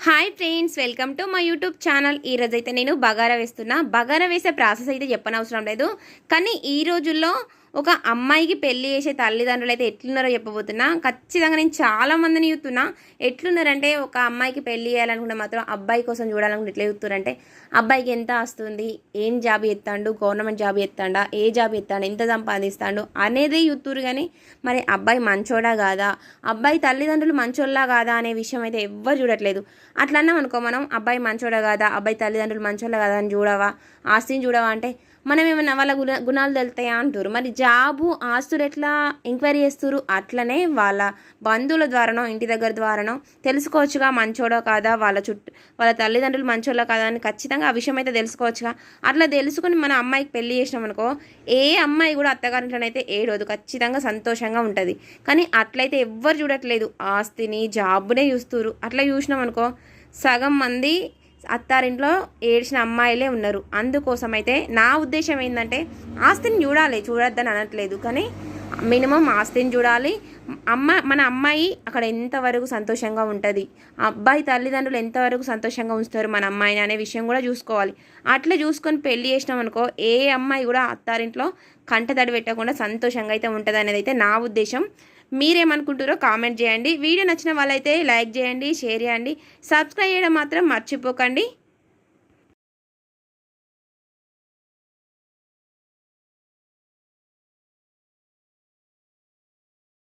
Hi friends, welcome to my YouTube channel. ఈరోజైతే నేను బగారా వేస్తున్నా. బగారా వేసే ప్రాసెస్ అయితే చెప్పనవసరం లేదు, కానీ ఈ రోజుల్లో ఒక అమ్మాయికి పెళ్లి చేసే తల్లిదండ్రులు అయితే ఎట్లున్నారో చెప్పబోతున్నా. ఖచ్చితంగా నేను చాలా మందిని చూస్తున్నా. ఎట్లున్నారంటే, ఒక అమ్మాయికి పెళ్లి చేయాలనుకుంటే మాత్రం అబ్బాయి కోసం చూడాలనుకుంటే ఎట్లా చూస్తున్నారంటే, అబ్బాయికి ఎంత వస్తుంది, ఏం జాబ్ ఎత్తాడు, గవర్నమెంట్ జాబ్ ఎత్తాడా, ఏ జాబ్ ఎత్తాడు, ఎంత సంపాదిస్తాడు అనేది చూస్తురు. కానీ మరి అబ్బాయి మంచోడా కాదా, అబ్బాయి తల్లిదండ్రులు మంచోళ్ళా కాదా అనే విషయం అయితే ఎవ్వరు చూడట్లేదు. అట్లా అన్నాం అనుకో, మనం అబ్బాయి మంచోడా కాదా, అబ్బాయి తల్లిదండ్రులు మంచోళ్ళ కాదా అని చూడవా, ఆస్తిని చూడవా అంటే మనం ఏమన్నా వాళ్ళ గుణాలు తెలుతాయా అంటారు. మరి జాబు ఆస్తులు ఎట్లా ఎంక్వైరీ చేస్తారు? అట్లనే వాళ్ళ బంధువుల ద్వారానో ఇంటి దగ్గర ద్వారానో తెలుసుకోవచ్చుగా మంచోడో కాదా, వాళ్ళ తల్లిదండ్రులు మంచోళ్ళో కాదా అని ఖచ్చితంగా ఆ విషయం అయితే తెలుసుకోవచ్చుగా. అట్లా తెలుసుకొని మన అమ్మాయికి పెళ్లి చేసినాం అనుకో, ఏ అమ్మాయి కూడా అత్తగారింట్లోనైతే ఏడోదు, ఖచ్చితంగా సంతోషంగా ఉంటుంది. కానీ అట్లయితే ఎవ్వరు చూడట్లేదు, ఆస్తిని జాబునే చూస్తున్నారు. అట్లా చూసినాం అనుకో, సగం మంది అత్తారింట్లో ఏడ్చిన అమ్మాయిలే ఉన్నారు. అందుకోసం అయితే నా ఉద్దేశం ఏంటంటే, ఆస్తిని చూడాలి, చూడొద్దని అనట్లేదు, కానీ మినిమం ఆస్తిని చూడాలి. మన అమ్మాయి అక్కడ ఎంతవరకు సంతోషంగా ఉంటుంది, అబ్బాయి తల్లిదండ్రులు ఎంతవరకు సంతోషంగా ఉంచుతారు మన అమ్మాయిని అనే విషయం కూడా చూసుకోవాలి. అట్లా చూసుకొని పెళ్లి చేసినాం అనుకో, ఏ అమ్మాయి కూడా అత్తారింట్లో కంటతడి పెట్టకుండా సంతోషంగా అయితే ఉంటుంది అనేది అయితే నా ఉద్దేశం. మీరేమనుకుంటారో కామెంట్ చేయండి. వీడియో నచ్చిన వాళ్ళైతే లైక్ చేయండి, షేర్ చేయండి, సబ్స్క్రైబ్ చేయడం మాత్రం మర్చిపోకండి.